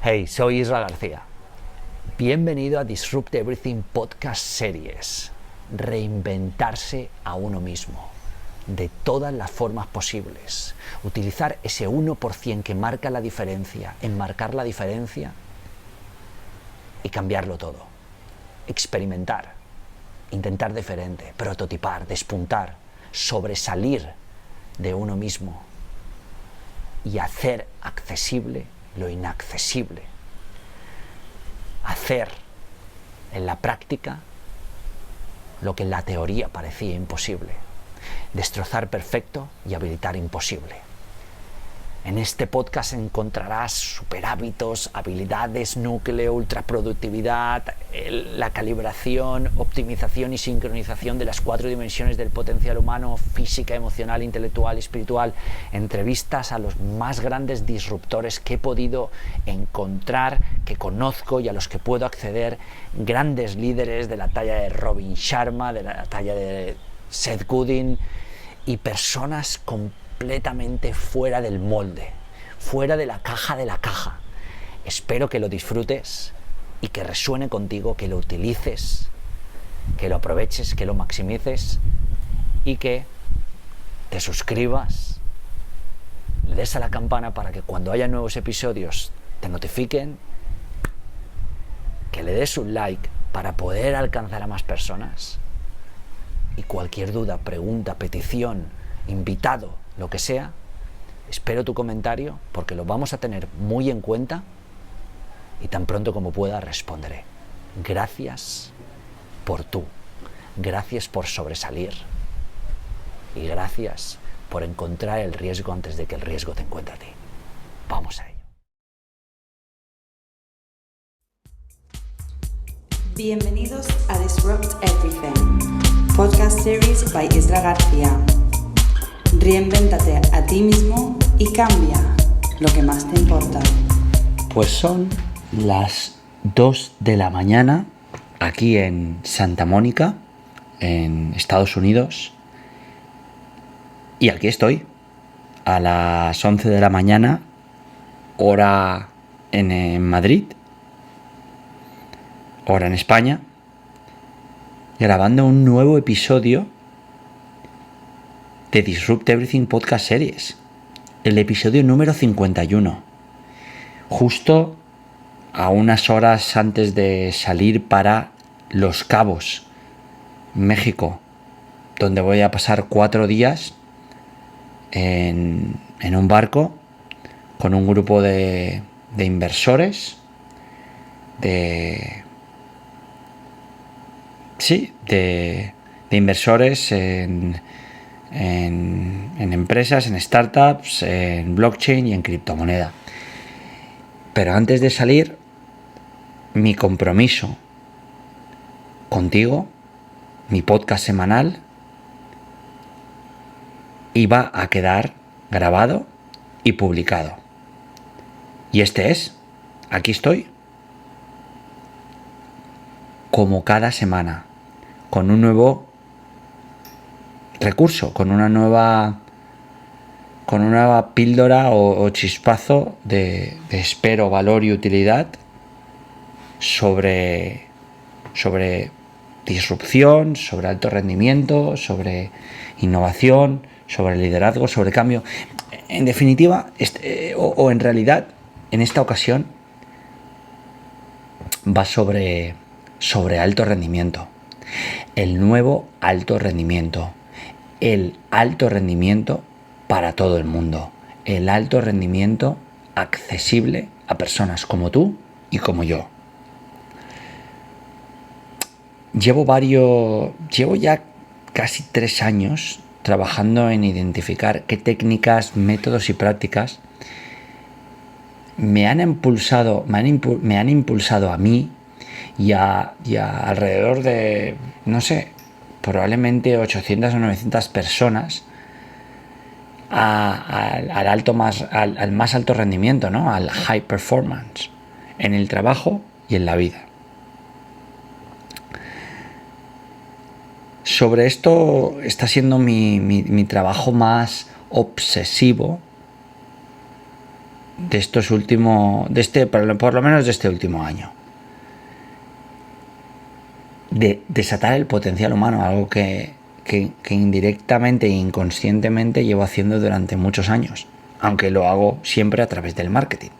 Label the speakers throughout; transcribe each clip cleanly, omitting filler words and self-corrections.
Speaker 1: Hey, soy Isra García. Bienvenido a Disrupt Everything Podcast Series. Reinventarse a uno mismo, de todas las formas posibles. Utilizar ese 1% que marca la diferencia, enmarcar la diferencia y cambiarlo todo. Experimentar, intentar diferente, prototipar, despuntar, sobresalir de uno mismo y hacer accesible lo inaccesible. Hacer en la práctica lo que en la teoría parecía imposible. Destrozar perfecto y habilitar imposible. En este podcast encontrarás superhábitos, habilidades, núcleo, ultraproductividad, la calibración, optimización y sincronización de las 4 dimensiones del potencial humano: física, emocional, intelectual y espiritual. Entrevistas a los más grandes disruptores que he podido encontrar, que conozco y a los que puedo acceder. Grandes líderes de la talla de Robin Sharma, de la talla de Seth Godin, y personas completamente fuera del molde, fuera de la caja. Espero que lo disfrutes y que resuene contigo, que lo utilices, que lo aproveches, que lo maximices y que te suscribas, le des a la campana para que cuando haya nuevos episodios te notifiquen, que le des un like para poder alcanzar a más personas. Y cualquier duda, pregunta, petición, invitado, lo que sea, espero tu comentario porque lo vamos a tener muy en cuenta y tan pronto como pueda responderé. Gracias por tú, gracias por sobresalir y gracias por encontrar el riesgo antes de que el riesgo te encuentre a ti. Vamos a ello.
Speaker 2: Bienvenidos a Disrupt Everything, podcast series by Isra García. Reinvéntate a ti mismo y cambia lo que más te importa.
Speaker 1: Pues son las 2 de la mañana aquí en Santa Mónica, en Estados Unidos. Y aquí estoy, a las 11 de la mañana, hora en Madrid, hora en España, grabando un nuevo episodio de Disrupt Everything Podcast Series, el episodio número 51, justo a unas horas antes de salir para Los Cabos, México, donde voy a pasar 4 días en un barco con un grupo de inversores, de inversores en empresas, en startups, en blockchain y en criptomoneda. Pero antes de salir, mi compromiso contigo, mi podcast semanal, iba a quedar grabado y publicado. Y este es, aquí estoy, como cada semana, con un nuevo recurso, con una nueva píldora o chispazo de espero, valor y utilidad sobre disrupción, sobre alto rendimiento, sobre innovación, sobre liderazgo, sobre cambio. En definitiva, en realidad, en esta ocasión va sobre alto rendimiento. El nuevo alto rendimiento. El alto rendimiento para todo el mundo. El alto rendimiento accesible a personas como tú y como yo. Llevo ya casi 3 años trabajando en identificar qué técnicas, métodos y prácticas me han impulsado a mí y a alrededor de, no sé, probablemente 800 o 900 personas al más alto rendimiento, ¿no? Al high performance en el trabajo y en la vida. Sobre esto está siendo mi trabajo más obsesivo por lo menos de este último año. De desatar el potencial humano, algo que indirectamente e inconscientemente llevo haciendo durante muchos años, aunque lo hago siempre a través del marketing.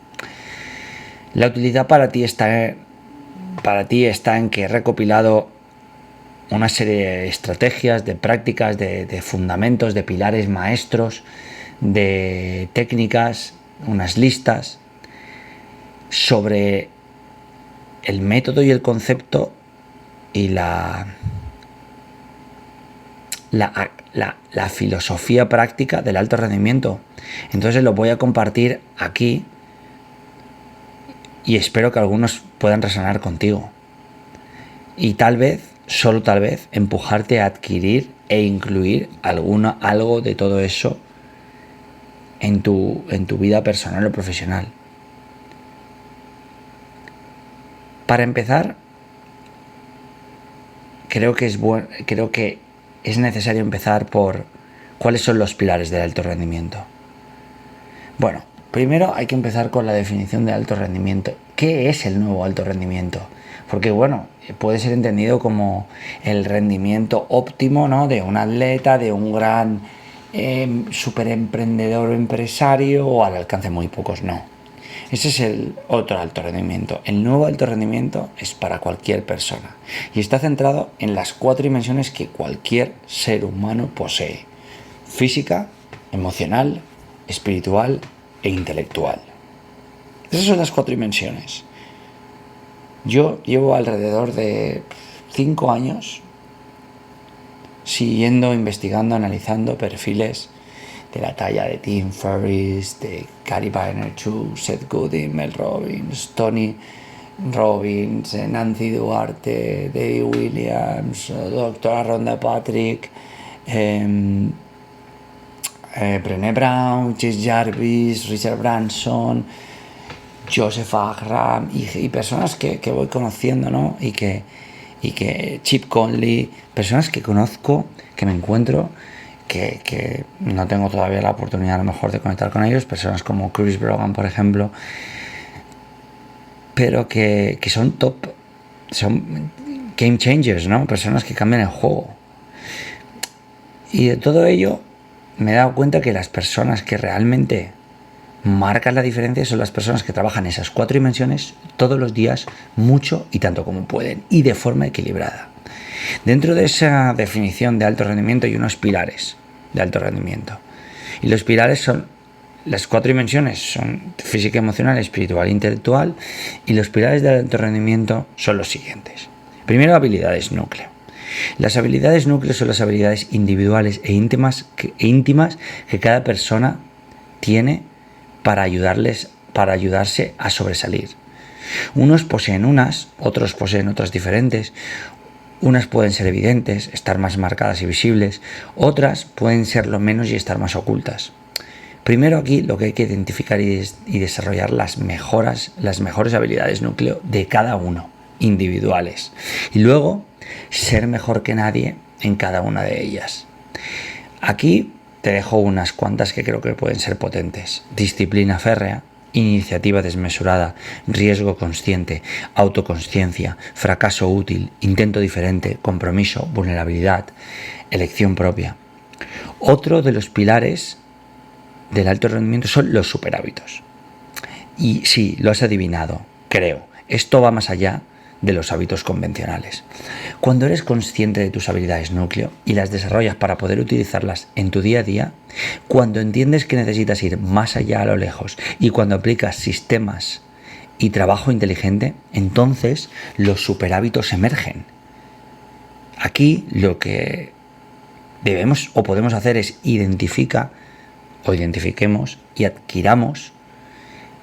Speaker 1: La utilidad para ti está en que he recopilado una serie de estrategias, de prácticas, de fundamentos, de pilares maestros, de técnicas, unas listas sobre el método y el concepto y la filosofía práctica del alto rendimiento. Entonces lo voy a compartir aquí y espero que algunos puedan resonar contigo. Y tal vez, solo tal vez, empujarte a adquirir e incluir algo de todo eso en tu vida personal o profesional. Para empezar, creo que es necesario empezar por cuáles son los pilares del alto rendimiento. Bueno, primero hay que empezar con la definición de alto rendimiento. ¿Qué es el nuevo alto rendimiento? Porque puede ser entendido como el rendimiento óptimo, ¿no?, de un atleta, de un gran super emprendedor o empresario, o al alcance de muy pocos. No. Ese es el otro alto rendimiento. El nuevo alto rendimiento es para cualquier persona y está centrado en las 4 dimensiones que cualquier ser humano posee: física, emocional, espiritual e intelectual. Esas son las 4 dimensiones. Yo llevo alrededor de 5 años siguiendo, investigando, analizando perfiles de la talla de Tim Ferriss, de Gary Vaynerchuk, Seth Godin, Mel Robbins, Tony Robbins, Nancy Duarte, David Williams, doctora Rhonda Patrick, Brené Brown, Jess Jarvis, Richard Branson, Joseph Agram y personas que voy conociendo, ¿no? Y que Chip Conley, personas que conozco, que me encuentro, que no tengo todavía la oportunidad a lo mejor de conectar con ellos, personas como Chris Brogan, por ejemplo, pero que son top, son game changers, ¿no? Personas que cambian el juego. Y de todo ello me he dado cuenta que las personas que realmente marcan la diferencia son las personas que trabajan esas 4 dimensiones todos los días, mucho y tanto como pueden, y de forma equilibrada. Dentro de esa definición de alto rendimiento hay unos pilares de alto rendimiento. Y los pilares son las 4 dimensiones, son física, emocional, espiritual e intelectual. Y los pilares del alto rendimiento son los siguientes. Primero, habilidades núcleo. Las habilidades núcleo son las habilidades individuales e íntimas que cada persona tiene para ayudarse a sobresalir. Unos poseen unas, otros poseen otras diferentes. Unas pueden ser evidentes, estar más marcadas y visibles, otras pueden serlo menos y estar más ocultas. Primero aquí lo que hay que identificar y desarrollar las mejores habilidades núcleo de cada uno, individuales. Y luego ser mejor que nadie en cada una de ellas. Aquí te dejo unas cuantas que creo que pueden ser potentes. Disciplina férrea, iniciativa desmesurada, riesgo consciente, autoconsciencia, fracaso útil, intento diferente, compromiso, vulnerabilidad, elección propia. Otro de los pilares del alto rendimiento son los superhábitos. Y sí, lo has adivinado, creo. Esto va más allá de los hábitos convencionales. Cuando eres consciente de tus habilidades núcleo y las desarrollas para poder utilizarlas en tu día a día, cuando entiendes que necesitas ir más allá a lo lejos y cuando aplicas sistemas y trabajo inteligente, entonces los superhábitos emergen. Aquí lo que debemos o podemos hacer es identifiquemos y adquiramos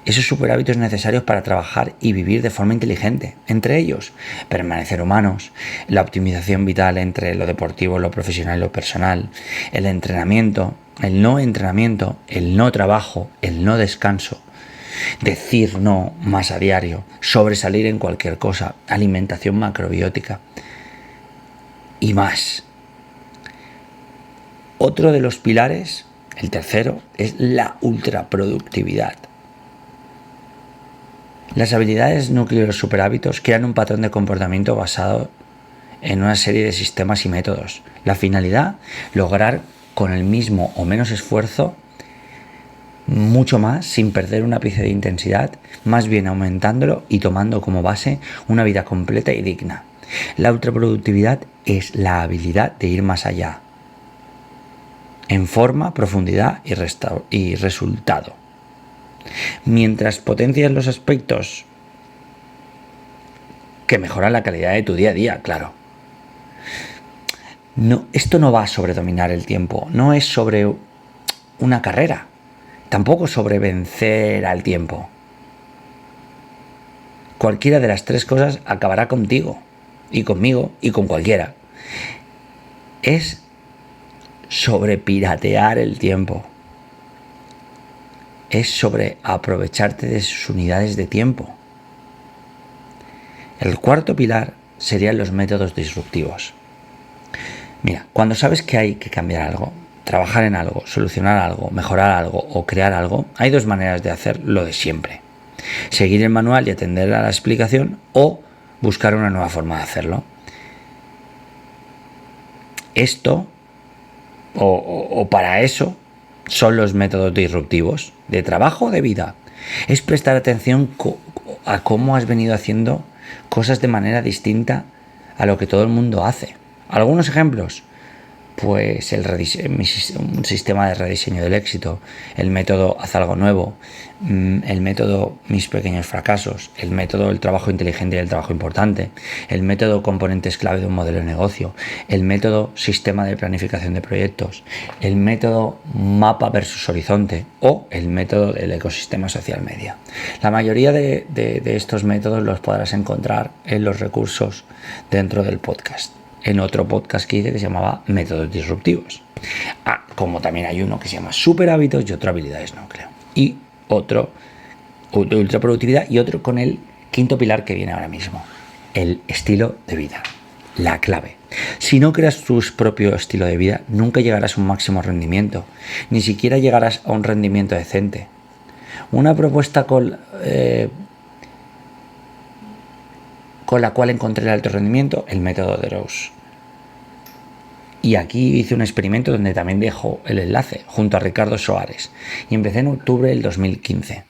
Speaker 1: esos superhábitos necesarios para trabajar y vivir de forma inteligente. Entre ellos, permanecer humanos, la optimización vital entre lo deportivo, lo profesional y lo personal, el entrenamiento, el no entrenamiento, el no trabajo, el no descanso, decir no más a diario, sobresalir en cualquier cosa, alimentación macrobiótica y más. Otro de los pilares, el tercero, es la ultraproductividad. Las habilidades núcleo y los superhábitos crean un patrón de comportamiento basado en una serie de sistemas y métodos. La finalidad, lograr con el mismo o menos esfuerzo mucho más sin perder un ápice de intensidad, más bien aumentándolo y tomando como base una vida completa y digna. La ultraproductividad es la habilidad de ir más allá, en forma, profundidad y resultado. Mientras potencias los aspectos que mejoran la calidad de tu día a día, claro. No, esto no va sobre dominar el tiempo, no es sobre una carrera, tampoco sobre vencer al tiempo. Cualquiera de las tres cosas acabará contigo, y conmigo, y con cualquiera. Es sobre piratear el tiempo. Es sobre aprovecharte de sus unidades de tiempo. El cuarto pilar serían los métodos disruptivos. Mira, cuando sabes que hay que cambiar algo, trabajar en algo, solucionar algo, mejorar algo o crear algo, hay dos maneras de hacer lo de siempre. Seguir el manual y atender a la explicación o buscar una nueva forma de hacerlo. Esto, o para eso, son los métodos disruptivos de trabajo o de vida. Es prestar atención a cómo has venido haciendo cosas de manera distinta a lo que todo el mundo hace. Algunos ejemplos, pues un sistema de rediseño del éxito, el método haz algo nuevo, el método mis pequeños fracasos, el método el trabajo inteligente y el trabajo importante, el método componentes clave de un modelo de negocio, el método sistema de planificación de proyectos, el método mapa versus horizonte o el método del ecosistema social media. La mayoría de estos métodos los podrás encontrar en los recursos dentro del podcast. En otro podcast que hice que se llamaba Métodos Disruptivos. Como también hay uno que se llama Super Hábitos y otro Habilidades Núcleo. Y otro de ultraproductividad y otro con el quinto pilar que viene ahora mismo. El estilo de vida. La clave. Si no creas tu propio estilo de vida, nunca llegarás a un máximo rendimiento. Ni siquiera llegarás a un rendimiento decente. Una propuesta con la cual encontré el alto rendimiento, el método de Rose. Y aquí hice un experimento donde también dejo el enlace junto a Ricardo Soares. Y empecé en octubre del 2015.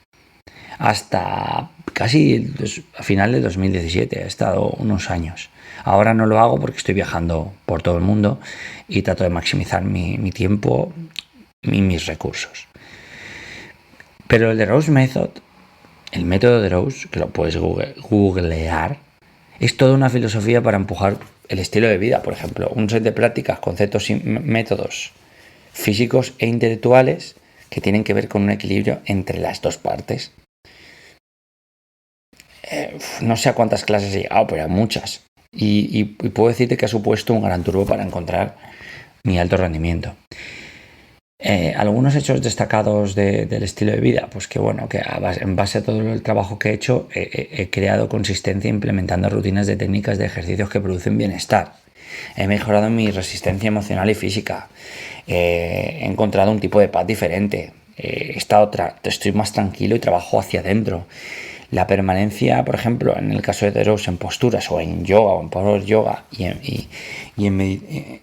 Speaker 1: Hasta casi a final del 2017. He estado unos años. Ahora no lo hago porque estoy viajando por todo el mundo y trato de maximizar mi tiempo y mis recursos. Pero el de Rose Method, el método de Rose, que lo puedes googlear, es toda una filosofía para empujar el estilo de vida. Por ejemplo, un set de prácticas, conceptos y métodos físicos e intelectuales que tienen que ver con un equilibrio entre las dos partes. No sé a cuántas clases he llegado, pero a muchas. Y puedo decirte que ha supuesto un gran turbo para encontrar mi alto rendimiento. Algunos hechos destacados del estilo de vida, pues que bueno, que en base a todo el trabajo que he hecho, he creado consistencia implementando rutinas de técnicas de ejercicios que producen bienestar. He mejorado mi resistencia emocional y física. He encontrado un tipo de paz diferente. Estoy más tranquilo y trabajo hacia adentro. La permanencia, por ejemplo, en el caso de The Rose, en posturas o en yoga o en power yoga y en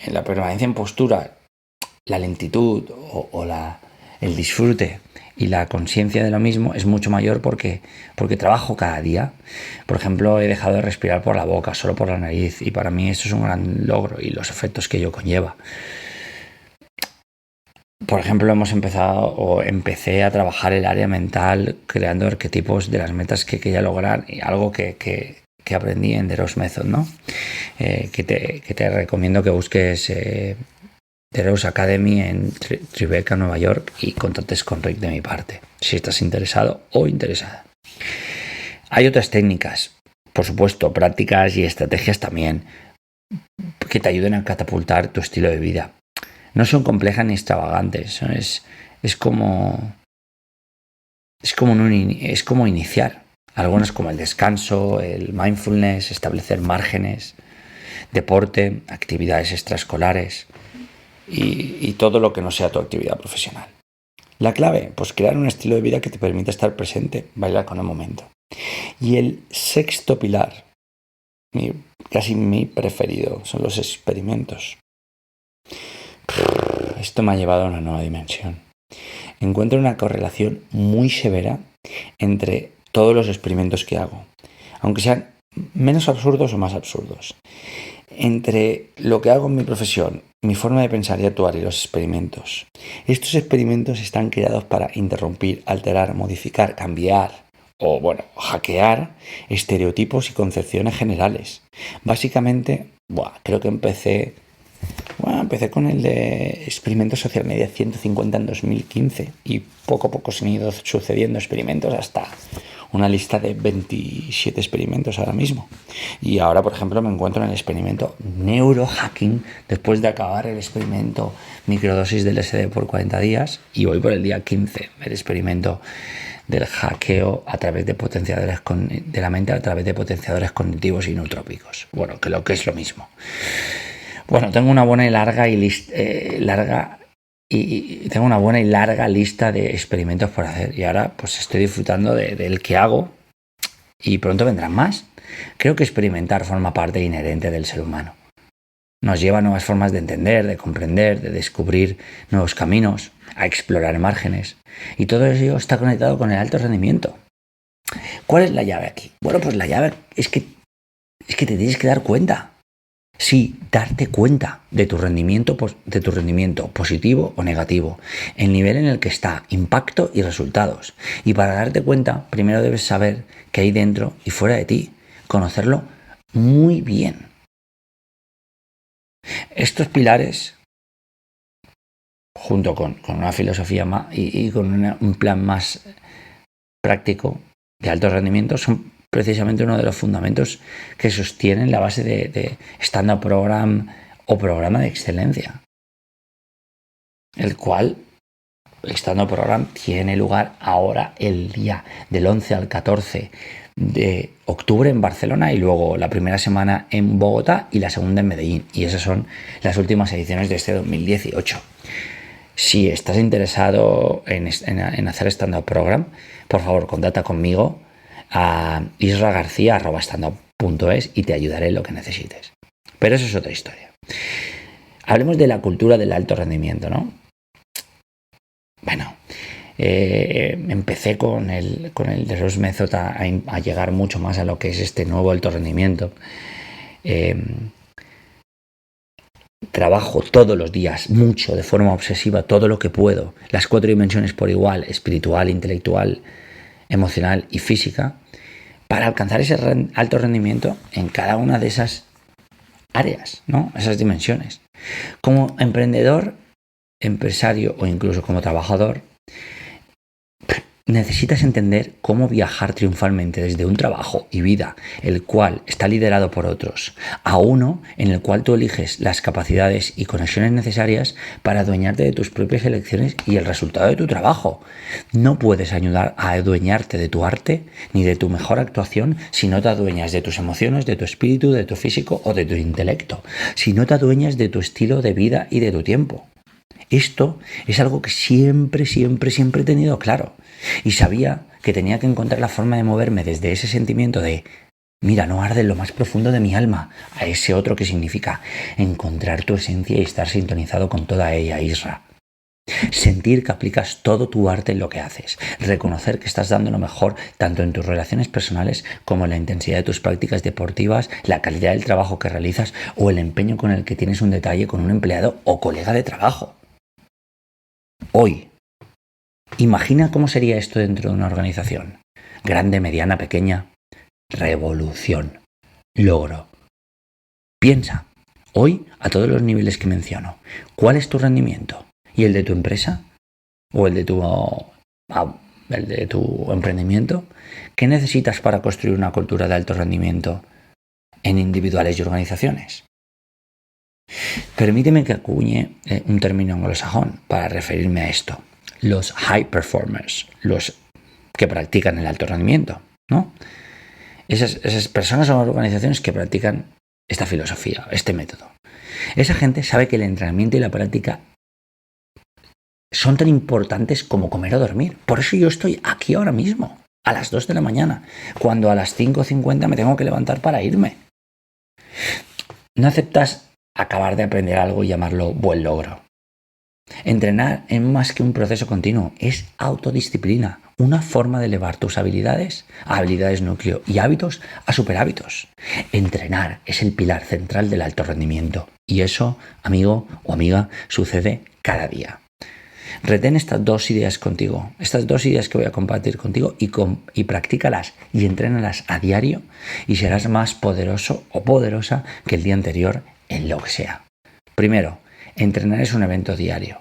Speaker 1: la permanencia en postura, la lentitud o el disfrute y la conciencia de lo mismo es mucho mayor porque trabajo cada día. Por ejemplo, he dejado de respirar por la boca, solo por la nariz, y para mí eso es un gran logro y los efectos que ello conlleva. Por ejemplo, empecé a trabajar el área mental creando arquetipos de las metas que quería lograr, y algo que aprendí en The Rose Method, ¿no? Que te recomiendo que busques The Rose Academy en Tribeca, Nueva York, y contactes con Rick de mi parte, si estás interesado o interesada. Hay otras técnicas, por supuesto, prácticas y estrategias también, que te ayuden a catapultar tu estilo de vida. No son complejas ni extravagantes, es como iniciar. Algunas como el descanso, el mindfulness, establecer márgenes, deporte, actividades extraescolares y todo lo que no sea tu actividad profesional.
Speaker 3: La clave, pues crear un estilo de vida que te permita estar presente, bailar con el momento. Y el sexto pilar, casi mi preferido, son los experimentos. Esto me ha llevado a una nueva dimensión. Encuentro una correlación muy severa entre todos los experimentos que hago, aunque sean menos absurdos o más absurdos. Entre lo que hago en mi profesión, mi forma de pensar y actuar y los experimentos. Estos experimentos están creados para interrumpir, alterar, modificar, cambiar o, hackear estereotipos y concepciones generales. Básicamente, creo que empecé con el de experimentos social media 150 en 2015 y poco a poco se han ido sucediendo experimentos hasta una lista de 27 experimentos ahora mismo. Y ahora, por ejemplo, me encuentro en el experimento neurohacking después de acabar el experimento microdosis del LSD por 40 días y voy por el día 15, el experimento del hackeo a través de potenciadores de la mente a través de potenciadores cognitivos y neutrópicos. Que lo que es lo mismo. Tengo una buena y larga tengo una buena y larga lista de experimentos por hacer y ahora pues estoy disfrutando del que hago y pronto vendrán más. Creo que experimentar forma parte inherente del ser humano. Nos lleva a nuevas formas de entender, de comprender, de descubrir nuevos caminos, a explorar márgenes y todo ello está conectado con el alto rendimiento. ¿Cuál es la llave aquí? Pues la llave es que te tienes que dar cuenta. Sí, darte cuenta de tu rendimiento positivo o negativo, el nivel en el que está, impacto y resultados. Y para darte cuenta, primero debes saber qué hay dentro y fuera de ti, conocerlo muy bien. Estos pilares, junto con una filosofía y con un plan más práctico de alto rendimiento, son precisamente uno de los fundamentos que sostienen la base de Stand-Up Program o programa de excelencia, el cual el Stand-Up Program tiene lugar ahora el día del 11 al 14 de octubre en Barcelona y luego la primera semana en Bogotá y la segunda en Medellín. Y esas son las últimas ediciones de este 2018. Si estás interesado en hacer Stand-Up Program, por favor, contacta conmigo a isragarcia@standup.es y te ayudaré en lo que necesites. Pero eso es otra historia. Hablemos de la cultura del alto rendimiento, ¿no? Empecé con el de Rose Method a llegar mucho más a lo que es este nuevo alto rendimiento. Trabajo todos los días, mucho, de forma obsesiva, todo lo que puedo. Las 4 dimensiones por igual, espiritual, intelectual, emocional y física, para alcanzar ese alto rendimiento en cada una de esas áreas, ¿no? Esas dimensiones. Como emprendedor, empresario o incluso como trabajador, necesitas entender cómo viajar triunfalmente desde un trabajo y vida, el cual está liderado por otros, a uno en el cual tú eliges las capacidades y conexiones necesarias para adueñarte de tus propias elecciones y el resultado de tu trabajo. No puedes ayudar a adueñarte de tu arte ni de tu mejor actuación si no te adueñas de tus emociones, de tu espíritu, de tu físico o de tu intelecto, si no te adueñas de tu estilo de vida y de tu tiempo. Esto es algo que siempre he tenido claro. Y sabía que tenía que encontrar la forma de moverme desde ese sentimiento de mira, no arde en lo más profundo de mi alma, a ese otro que significa encontrar tu esencia y estar sintonizado con toda ella, Isra. Sentir que aplicas todo tu arte en lo que haces, reconocer que estás dando lo mejor tanto en tus relaciones personales como en la intensidad de tus prácticas deportivas, la calidad del trabajo que realizas o el empeño con el que tienes un detalle con un empleado o colega de trabajo. Hoy, imagina cómo sería esto dentro de una organización. Grande, mediana, pequeña. Revolución. Logro. Piensa, hoy, a todos los niveles que menciono, ¿cuál es tu rendimiento? ¿Y el de tu empresa? ¿O el de tu emprendimiento? ¿Qué necesitas para construir una cultura de alto rendimiento en individuales y organizaciones? Permíteme que acuñe un término anglosajón para referirme a esto. Los high performers, los que practican el alto rendimiento, ¿no? Esas personas o organizaciones que practican esta filosofía, este método. Esa gente sabe que el entrenamiento y la práctica son tan importantes como comer o dormir. Por eso yo estoy aquí ahora mismo, a las 2 de la mañana, cuando a las 5:50 me tengo que levantar para irme. No aceptas acabar de aprender algo y llamarlo buen logro. Entrenar es más que un proceso continuo, es autodisciplina, una forma de elevar tus habilidades a habilidades núcleo y hábitos a superhábitos. Entrenar es el pilar central del alto rendimiento y eso, amigo o amiga, sucede cada día. Retén estas 2 ideas contigo, estas 2 ideas que voy a compartir contigo y practícalas y entrénalas a diario y serás más poderoso o poderosa que el día anterior en lo que sea. Primero, entrenar es un evento diario,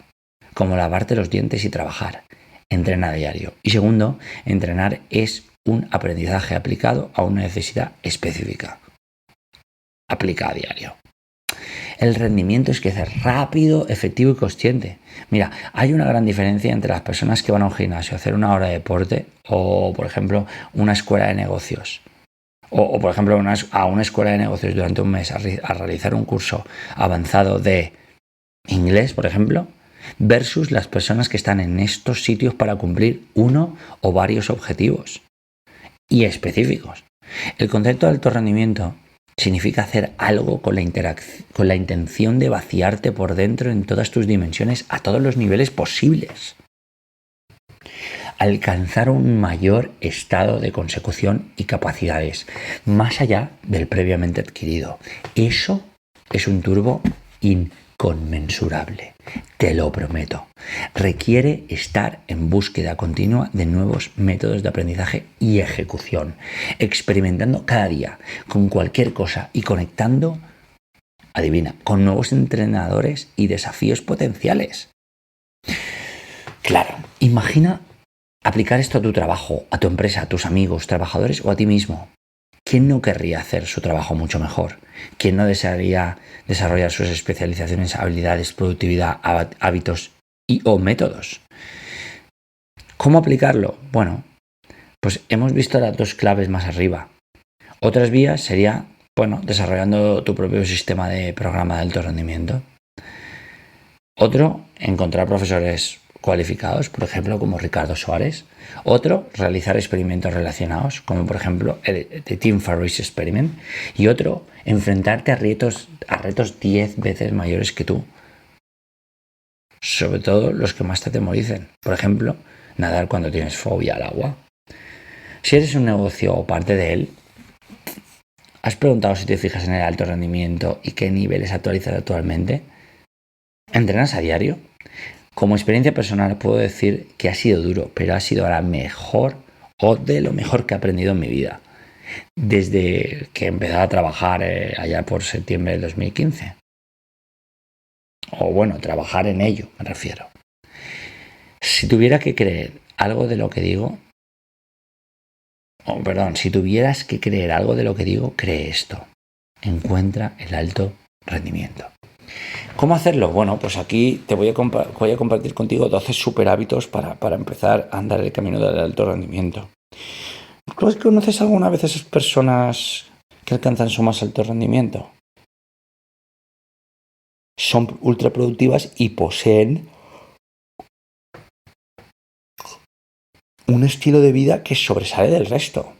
Speaker 3: como lavarte los dientes y trabajar. Entrena a diario. Y segundo, entrenar es un aprendizaje aplicado a una necesidad específica. Aplica a diario. El rendimiento es que es rápido, efectivo y consciente. Mira, hay una gran diferencia entre las personas que van a un gimnasio a hacer una hora de deporte o, por ejemplo, una escuela de negocios. O por ejemplo, a una escuela de negocios durante un mes a realizar un curso avanzado de inglés, por ejemplo, versus las personas que están en estos sitios para cumplir uno o varios objetivos y específicos. El concepto de alto rendimiento significa hacer algo con la intención de vaciarte por dentro en todas tus dimensiones a todos los niveles posibles. Alcanzar un mayor estado de consecución y capacidades, más allá del previamente adquirido. Eso es un turbo inconmensurable, te lo prometo. Requiere estar en búsqueda continua de nuevos métodos de aprendizaje y ejecución, experimentando cada día con cualquier cosa y conectando, adivina, con nuevos entrenadores y desafíos potenciales. Claro, imagina aplicar esto a tu trabajo, a tu empresa, a tus amigos, trabajadores o a ti mismo. ¿Quién no querría hacer su trabajo mucho mejor? ¿Quién no desearía desarrollar sus especializaciones, habilidades, productividad, hábitos o métodos? ¿Cómo aplicarlo? Bueno, pues hemos visto las 2 claves más arriba. Otras vías sería, desarrollando tu propio sistema de programa de alto rendimiento. Otro, encontrar profesores cualificados, por ejemplo, como Ricardo Suárez. Otro, realizar experimentos relacionados, como por ejemplo el Tim Ferriss Experiment. Y otro, enfrentarte a retos 10 veces mayores que tú. Sobre todo los que más te atemoricen. Por ejemplo, nadar cuando tienes fobia al agua. Si eres un negocio o parte de él, ¿has preguntado si te fijas en el alto rendimiento y qué niveles actualizas actualmente? ¿Entrenas a diario? Como experiencia personal puedo decir que ha sido duro, pero ha sido la mejor o de lo mejor que he aprendido en mi vida. Desde que empecé a trabajar allá por septiembre del 2015. Trabajar en ello me refiero. Si tuviera que creer algo de lo que digo, si tuvieras que creer algo de lo que digo, cree esto. Encuentra el alto rendimiento. ¿Cómo hacerlo? Bueno, pues aquí te voy a compartir contigo 12 super hábitos para empezar a andar el camino del alto rendimiento. ¿Tú conoces alguna vez a esas personas que alcanzan su más alto rendimiento? Son ultra productivas y poseen un estilo de vida que sobresale del resto.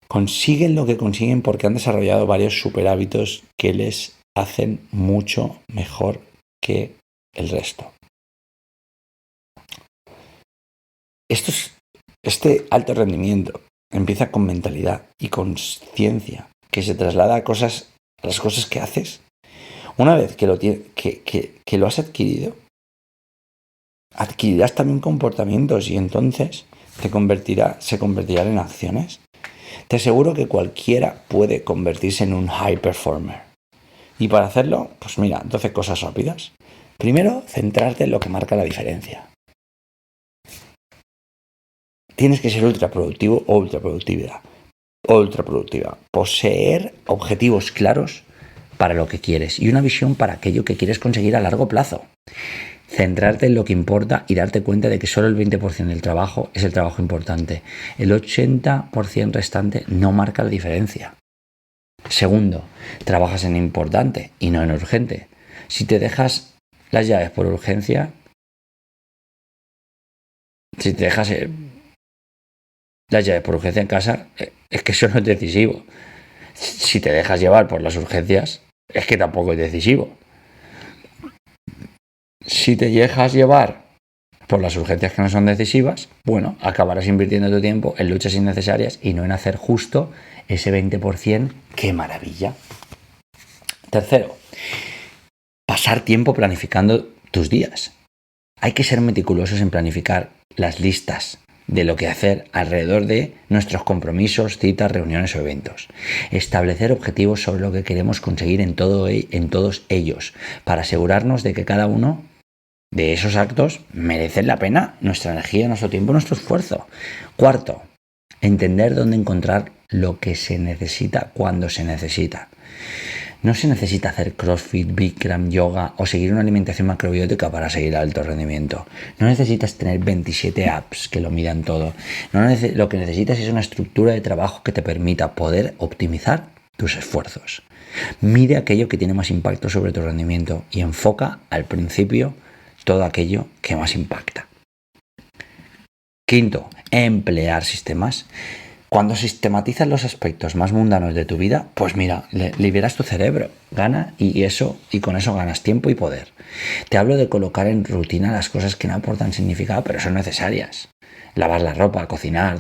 Speaker 3: Consiguen lo que consiguen porque han desarrollado varios super hábitos que les hacen mucho mejor que el resto. Este alto rendimiento empieza con mentalidad y conciencia que se traslada a las cosas que haces. Una vez que lo has adquirido, adquirirás también comportamientos y entonces se convertirán en acciones. Te aseguro que cualquiera puede convertirse en un high performer. Y para hacerlo, 12 cosas rápidas. Primero, centrarte en lo que marca la diferencia. Tienes que ser ultra productivo o ultra productiva. Poseer objetivos claros para lo que quieres y una visión para aquello que quieres conseguir a largo plazo. Centrarte en lo que importa y darte cuenta de que solo el 20% del trabajo es el trabajo importante. El 80% restante no marca la diferencia. Segundo, trabajas en importante y no en urgente. Si te dejas las llaves por urgencia, Si te dejas las llaves por urgencia en casa, es que eso no es decisivo. Si te dejas llevar por las urgencias, es que tampoco es decisivo. Si te dejas llevar por las urgencias que no son decisivas, bueno, acabarás invirtiendo tu tiempo en luchas innecesarias y no en hacer justo ese 20%. ¡Qué maravilla! Tercero, pasar tiempo planificando tus días. Hay que ser meticulosos en planificar las listas de lo que hacer alrededor de nuestros compromisos, citas, reuniones o eventos. Establecer objetivos sobre lo que queremos conseguir en todos ellos, para asegurarnos de que cada uno de esos actos merecen la pena nuestra energía, nuestro tiempo, nuestro esfuerzo. Cuarto, entender dónde encontrar lo que se necesita cuando se necesita. No se necesita hacer CrossFit, Bikram, yoga o seguir una alimentación macrobiótica para seguir alto rendimiento. No necesitas tener 27 apps que lo midan todo. Lo que necesitas es una estructura de trabajo que te permita poder optimizar tus esfuerzos. Mide aquello que tiene más impacto sobre tu rendimiento y enfoca al principio todo aquello que más impacta. Quinto, emplear sistemas. Cuando sistematizas los aspectos más mundanos de tu vida, pues mira, liberas tu cerebro, gana y con eso ganas tiempo y poder. Te hablo de colocar en rutina las cosas que no aportan significado, pero son necesarias. Lavar la ropa, cocinar,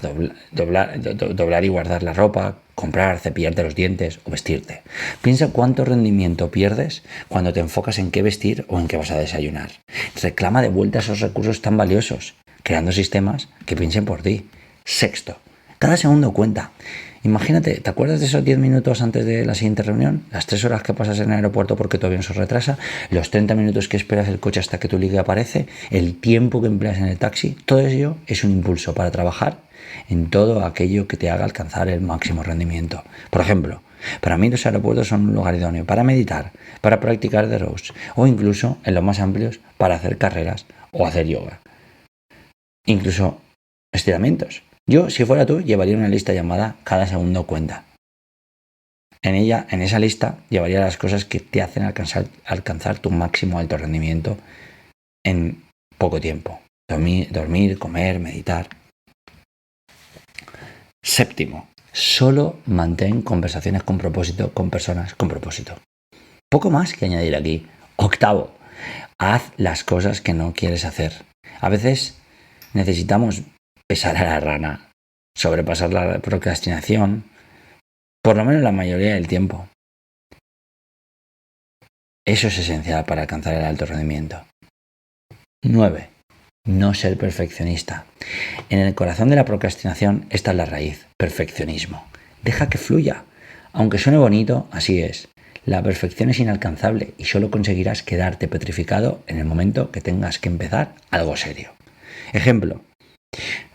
Speaker 3: doblar y guardar la ropa, comprar, cepillarte los dientes o vestirte. Piensa cuánto rendimiento pierdes cuando te enfocas en qué vestir o en qué vas a desayunar. Reclama de vuelta esos recursos tan valiosos, creando sistemas que piensen por ti. Sexto, cada segundo cuenta. Imagínate, ¿te acuerdas de esos 10 minutos antes de la siguiente reunión? Las 3 horas que pasas en el aeropuerto porque tu avión se retrasa, los 30 minutos que esperas el coche hasta que tu ligue aparece, el tiempo que empleas en el taxi, todo ello es un impulso para trabajar en todo aquello que te haga alcanzar el máximo rendimiento. Por ejemplo, para mí los aeropuertos son un lugar idóneo para meditar, para practicar de rows o incluso, en los más amplios, para hacer carreras o hacer yoga. Incluso estiramientos. Yo, si fuera tú, llevaría una lista llamada Cada segundo cuenta. En esa lista, llevaría las cosas que te hacen alcanzar tu máximo alto rendimiento en poco tiempo. Dormir, comer, meditar. Séptimo, solo mantén conversaciones con propósito con personas con propósito. Poco más que añadir aquí. Octavo, haz las cosas que no quieres hacer. A veces necesitamos pesar a la rana, sobrepasar la procrastinación, por lo menos la mayoría del tiempo. Eso es esencial para alcanzar el alto rendimiento. 9. No ser perfeccionista. En el corazón de la procrastinación está la raíz, perfeccionismo. Deja que fluya. Aunque suene bonito, así es. La perfección es inalcanzable y solo conseguirás quedarte petrificado en el momento que tengas que empezar algo serio. Ejemplo.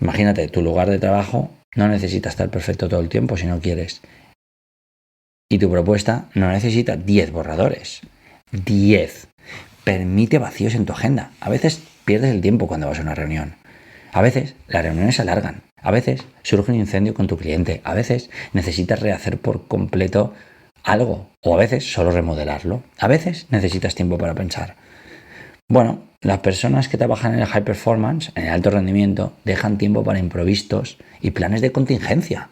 Speaker 3: Imagínate, tu lugar de trabajo no necesita estar perfecto todo el tiempo si no quieres. Y tu propuesta no necesita 10 borradores. 10. Permite vacíos en tu agenda. A veces pierdes el tiempo cuando vas a una reunión. A veces las reuniones se alargan. A veces surge un incendio con tu cliente. A veces necesitas rehacer por completo algo. O a veces solo remodelarlo. A veces necesitas tiempo para pensar. Bueno, las personas que trabajan en el high performance, en el alto rendimiento, dejan tiempo para imprevistos y planes de contingencia.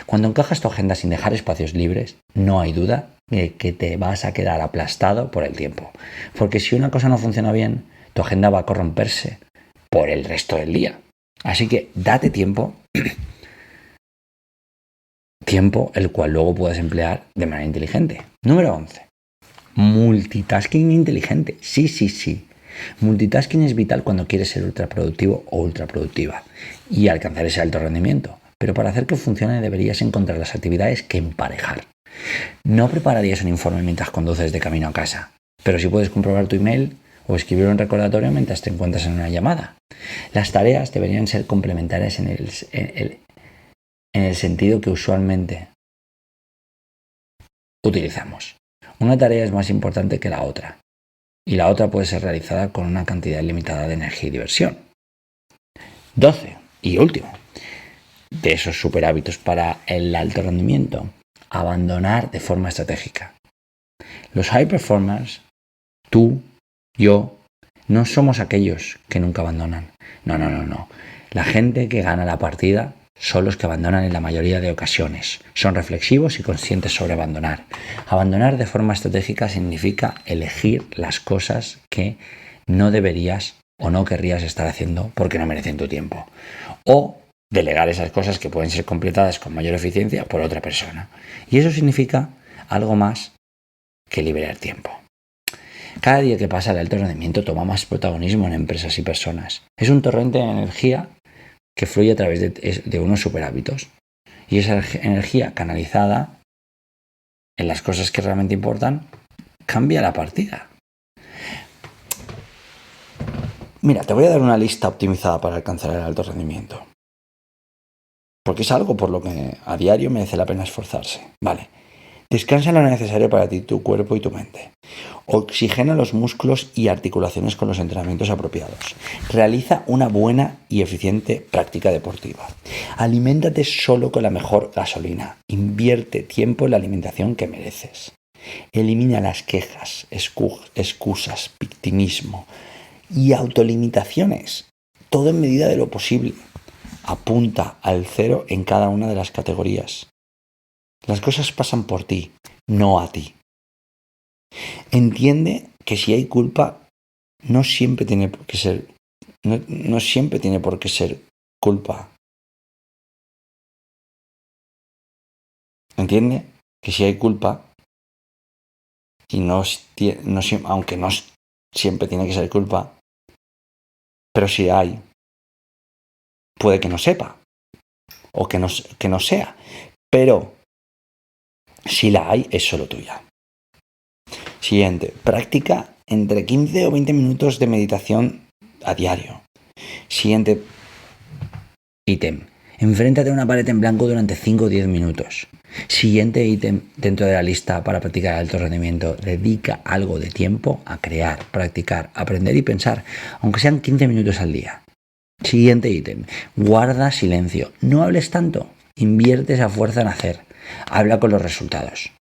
Speaker 3: Cuando encajas tu agenda sin dejar espacios libres, no hay duda de que te vas a quedar aplastado por el tiempo. Porque si una cosa no funciona bien, tu agenda va a corromperse por el resto del día. Así que date tiempo, tiempo el cual luego puedes emplear de manera inteligente. Número 11. Multitasking inteligente. Sí. Multitasking es vital cuando quieres ser ultraproductivo o ultraproductiva y alcanzar ese alto rendimiento. Pero para hacer que funcione deberías encontrar las actividades que emparejar. No prepararías un informe mientras conduces de camino a casa, pero sí puedes comprobar tu email o escribir un recordatorio mientras te encuentras en una llamada. Las tareas deberían ser complementarias en el sentido que usualmente utilizamos. Una tarea es más importante que la otra, y la otra puede ser realizada con una cantidad limitada de energía y diversión. 12. Y último, de esos super hábitos para el alto rendimiento, abandonar de forma estratégica. Los high performers, tú, yo, no somos aquellos que nunca abandonan. No. La gente que gana la partida son los que abandonan en la mayoría de ocasiones. Son reflexivos y conscientes sobre abandonar. Abandonar de forma estratégica significa elegir las cosas que no deberías o no querrías estar haciendo porque no merecen tu tiempo. O delegar esas cosas que pueden ser completadas con mayor eficiencia por otra persona. Y eso significa algo más que liberar tiempo. Cada día que pasa, el alto rendimiento toma más protagonismo en empresas y personas. Es un torrente de energía que fluye a través de unos superhábitos. Y esa energía canalizada en las cosas que realmente importan cambia la partida. Mira, te voy a dar una lista optimizada para alcanzar el alto rendimiento. Porque es algo por lo que a diario merece la pena esforzarse. Vale. Descansa lo necesario para ti, tu cuerpo y tu mente. Oxigena los músculos y articulaciones con los entrenamientos apropiados. Realiza una buena y eficiente práctica deportiva. Aliméntate solo con la mejor gasolina. Invierte tiempo en la alimentación que mereces. Elimina las quejas, excusas, victimismo y autolimitaciones. Todo en medida de lo posible. Apunta al 0 en cada una de las categorías. Las cosas pasan por ti, no a ti. Entiende que si hay culpa, no siempre tiene por qué ser culpa. Entiende que si hay culpa, y aunque no siempre tiene que ser culpa, pero si hay, puede que no sepa, o que no sea, pero si la hay, es solo tuya. Siguiente, practica entre 15 o 20 minutos de meditación a diario. Siguiente ítem, enfréntate a una pared en blanco durante 5 o 10 minutos. Siguiente ítem dentro de la lista para practicar alto rendimiento, dedica algo de tiempo a crear, practicar, aprender y pensar, aunque sean 15 minutos al día. Siguiente ítem, guarda silencio, no hables tanto, invierte esa fuerza en hacer, habla con los resultados.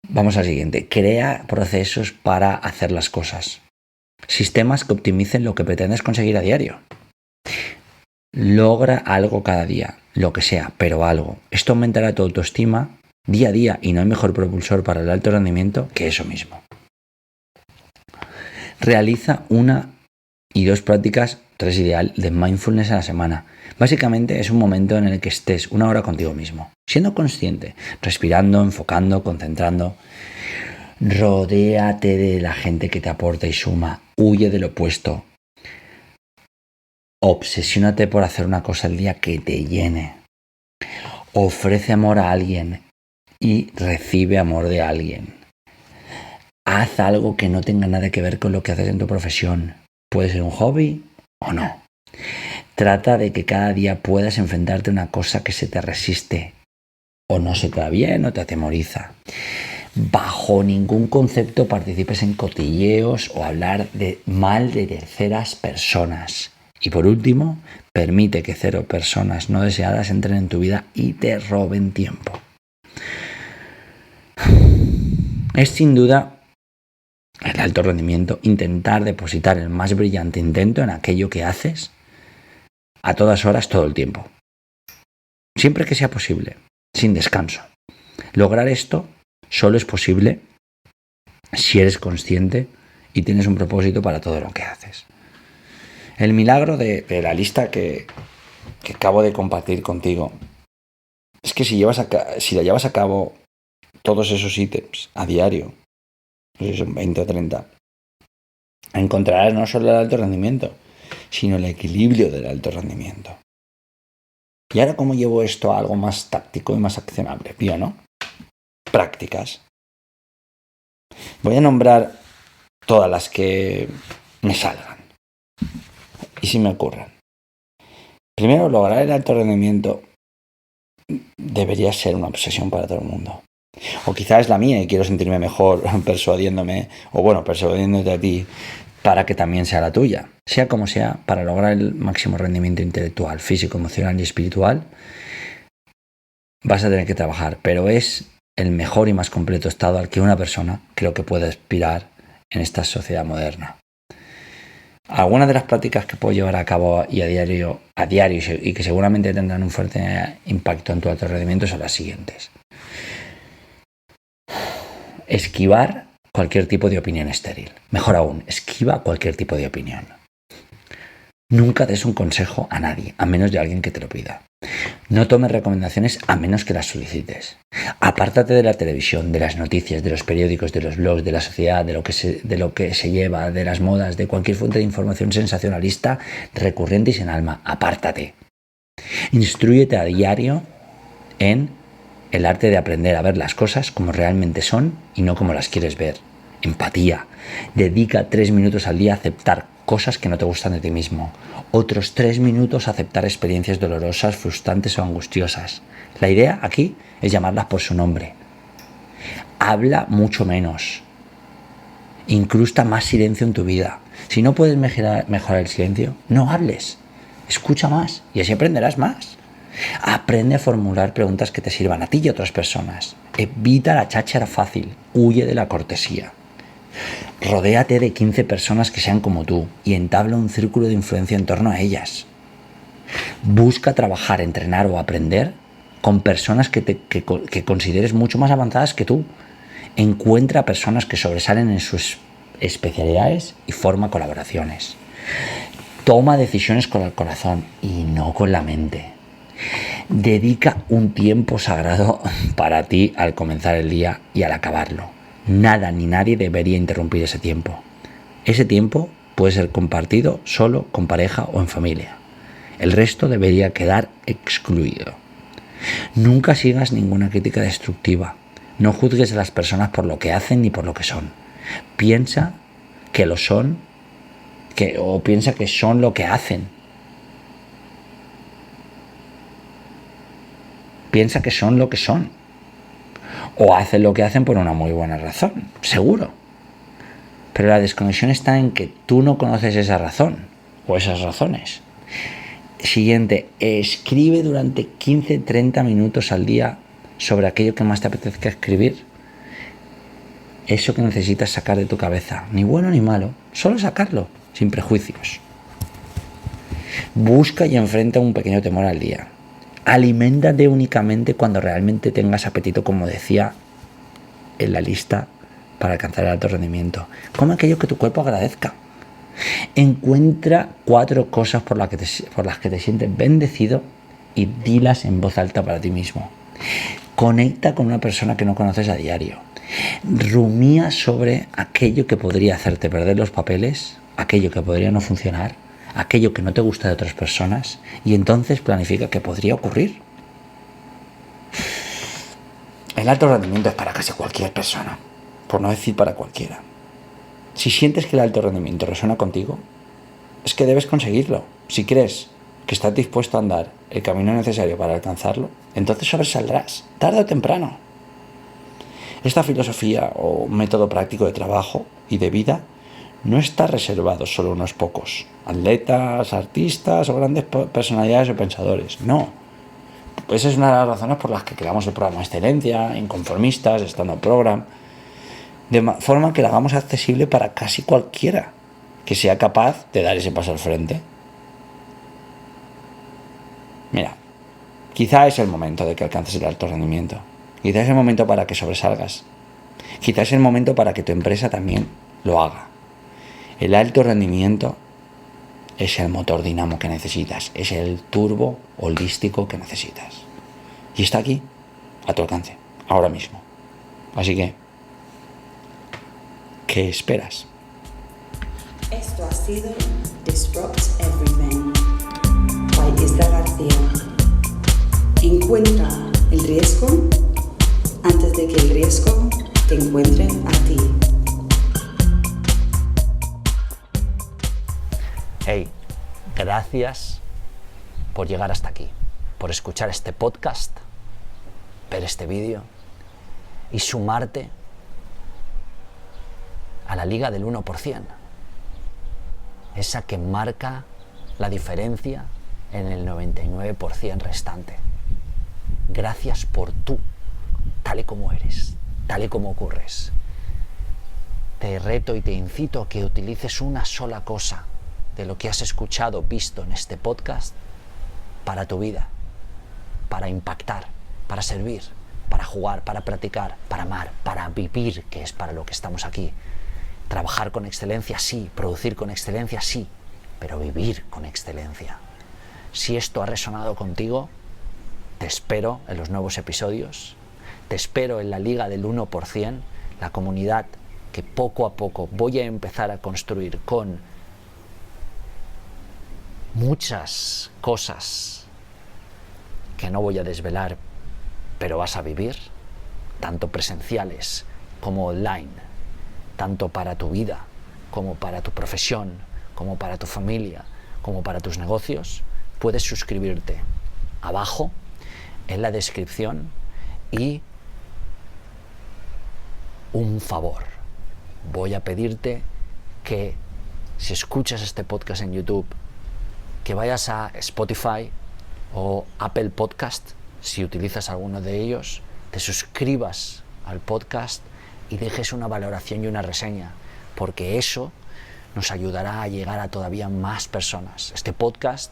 Speaker 3: Vamos al siguiente, crea procesos para hacer las cosas, sistemas que optimicen lo que pretendes conseguir a diario. Logra algo cada día, lo que sea, pero algo. Esto aumentará tu autoestima día a día y no hay mejor propulsor para el alto rendimiento que eso mismo. Realiza 1 y 2 prácticas, 3 ideal, de mindfulness a la semana. Básicamente es un momento en el que estés 1 hora contigo mismo, siendo consciente, respirando, enfocando, concentrando. Rodéate de la gente que te aporta y suma, huye del opuesto. Obsesiónate por hacer una cosa al día que te llene. Ofrece amor a alguien y recibe amor de alguien. Haz algo que no tenga nada que ver con lo que haces en tu profesión. Puede ser un hobby o no. Trata de que cada día puedas enfrentarte a una cosa que se te resiste o no se te da bien o te atemoriza. Bajo ningún concepto participes en cotilleos o hablar mal de terceras personas. Y por último, permite que 0 personas no deseadas entren en tu vida y te roben tiempo. Es sin duda el alto rendimiento intentar depositar el más brillante intento en aquello que haces a todas horas, todo el tiempo. Siempre que sea posible, sin descanso. Lograr esto solo es posible si eres consciente y tienes un propósito para todo lo que haces. El milagro de la lista que acabo de compartir contigo es que si la llevas a cabo todos esos ítems a diario, no sé si son 20 o 30, encontrarás no solo el alto rendimiento, sino el equilibrio del alto rendimiento. Y ahora, ¿cómo llevo esto a algo más táctico y más accionable? Bien, ¿no? Prácticas. Voy a nombrar todas las que me salgan y si me ocurran. Primero, lograr el alto rendimiento debería ser una obsesión para todo el mundo. O quizás es la mía y quiero sentirme mejor persuadiéndote a ti para que también sea la tuya. Sea como sea, para lograr el máximo rendimiento intelectual, físico, emocional y espiritual, vas a tener que trabajar, pero es el mejor y más completo estado al que una persona creo que puede aspirar en esta sociedad moderna. Algunas de las prácticas que puedo llevar a cabo y a diario y que seguramente tendrán un fuerte impacto en tu alto rendimiento son las siguientes. Esquivar cualquier tipo de opinión estéril. Mejor aún, esquiva cualquier tipo de opinión. Nunca des un consejo a nadie, a menos de alguien que te lo pida. No tomes recomendaciones a menos que las solicites. Apártate de la televisión, de las noticias, de los periódicos, de los blogs, de la sociedad, de lo que se lleva, de las modas, de cualquier fuente de información sensacionalista, recurrente y sin alma. Apártate. Instrúyete a diario en el arte de aprender a ver las cosas como realmente son y no como las quieres ver. Empatía. Dedica 3 minutos al día a aceptar cosas que no te gustan de ti mismo. Otros 3 minutos a aceptar experiencias dolorosas, frustrantes o angustiosas. La idea aquí es llamarlas por su nombre. Habla mucho menos. Incrusta más silencio en tu vida. Si no puedes mejorar el silencio, no hables. Escucha más y así aprenderás más. Aprende a formular preguntas que te sirvan a ti y a otras personas. Evita la cháchara fácil. Huye de la cortesía. Rodéate de 15 personas que sean como tú y entabla un círculo de influencia en torno a ellas. Busca trabajar, entrenar o aprender con personas que consideres mucho más avanzadas que tú. Encuentra personas que sobresalen en sus especialidades y forma colaboraciones. Toma decisiones con el corazón y no con la mente. Dedica un tiempo sagrado para ti al comenzar el día y al acabarlo. Nada ni nadie debería interrumpir ese tiempo. Ese tiempo puede ser compartido solo, con pareja o en familia. El resto debería quedar excluido. Nunca sigas ninguna crítica destructiva. No juzgues a las personas por lo que hacen ni por lo que son. Piensa que lo son, o piensa que son lo que hacen. Piensa que son lo que son. O hacen lo que hacen por una muy buena razón, seguro. Pero la desconexión está en que tú no conoces esa razón o esas razones. Siguiente, escribe durante 15-30 minutos al día sobre aquello que más te apetezca escribir. Eso que necesitas sacar de tu cabeza, ni bueno ni malo, solo sacarlo, sin prejuicios. Busca y enfrenta un pequeño temor al día. Aliméntate únicamente cuando realmente tengas apetito, como decía en la lista para alcanzar el alto rendimiento. Come aquello que tu cuerpo agradezca. Encuentra 4 cosas por las que te sientes bendecido y dilas en voz alta para ti mismo. Conecta con una persona que no conoces a diario. Rumía sobre aquello que podría hacerte perder los papeles, aquello que podría no funcionar, aquello que no te gusta de otras personas, y entonces planifica qué podría ocurrir. El alto rendimiento es para casi cualquier persona, por no decir para cualquiera. Si sientes que el alto rendimiento resuena contigo, es que debes conseguirlo. Si crees que estás dispuesto a andar el camino necesario para alcanzarlo, entonces sobresaldrás, tarde o temprano. Esta filosofía o método práctico de trabajo y de vida no está reservado solo a unos pocos atletas, artistas o grandes personalidades o pensadores. No. Esa es una de las razones por las que creamos el programa Excelencia, Inconformistas, Stand-Up Program, de forma que lo hagamos accesible para casi cualquiera que sea capaz de dar ese paso al frente. Mira, quizá es el momento de que alcances el alto rendimiento. Quizá es el momento para que sobresalgas. Quizá es el momento para que tu empresa también lo haga. El alto rendimiento es el motor dinamo que necesitas, es el turbo holístico que necesitas. Y está aquí, a tu alcance, ahora mismo. Así que, ¿qué esperas?
Speaker 2: Esto ha sido Disrupt Everything by Isla García. Encuentra el riesgo antes de que el riesgo te encuentre a ti.
Speaker 1: Hey, gracias por llegar hasta aquí, por escuchar este podcast, ver este vídeo y sumarte a la liga del 1%, esa que marca la diferencia en el 99% restante. Gracias por tú, tal y como eres, tal y como ocurres. Te reto y te incito a que utilices una sola cosa de lo que has escuchado, visto en este podcast para tu vida, para impactar, para servir, para jugar, para practicar, para amar, para vivir, que es para lo que estamos aquí. Trabajar con excelencia, sí. Producir con excelencia, sí. Pero vivir con excelencia. Si esto ha resonado contigo, te espero en los nuevos episodios. Te espero en la Liga del 1%, la comunidad que poco a poco voy a empezar a construir con muchas cosas que no voy a desvelar, pero vas a vivir, tanto presenciales como online, tanto para tu vida, como para tu profesión, como para tu familia, como para tus negocios. Puedes suscribirte abajo en la descripción. Y un favor, voy a pedirte que si escuchas este podcast en YouTube, que vayas a Spotify o Apple Podcast, si utilizas alguno de ellos, te suscribas al podcast y dejes una valoración y una reseña, porque eso nos ayudará a llegar a todavía más personas. Este podcast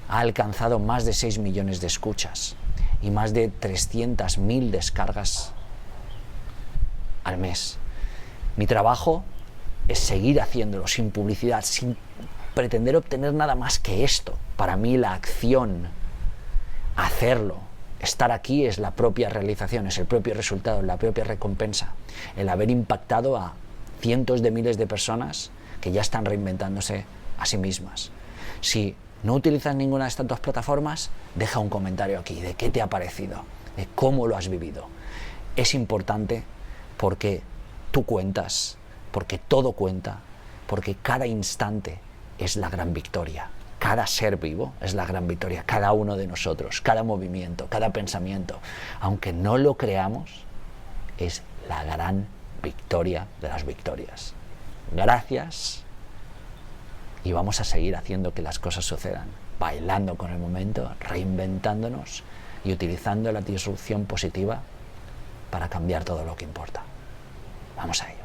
Speaker 1: ha alcanzado más de 6 millones de escuchas y más de 300.000 descargas al mes. Mi trabajo es seguir haciéndolo sin publicidad, sin pretender obtener nada más que esto. Para mí la acción, hacerlo, estar aquí es la propia realización, es el propio resultado, la propia recompensa. El haber impactado a cientos de miles de personas que ya están reinventándose a sí mismas. Si no utilizas ninguna de estas dos plataformas, deja un comentario aquí de qué te ha parecido, de cómo lo has vivido. Es importante porque tú cuentas, porque todo cuenta, porque cada instante es la gran victoria. Cada ser vivo es la gran victoria, cada uno de nosotros, cada movimiento, cada pensamiento, aunque no lo creamos, es la gran victoria de las victorias. Gracias, y vamos a seguir haciendo que las cosas sucedan, bailando con el momento, reinventándonos y utilizando la disrupción positiva para cambiar todo lo que importa. Vamos a ello.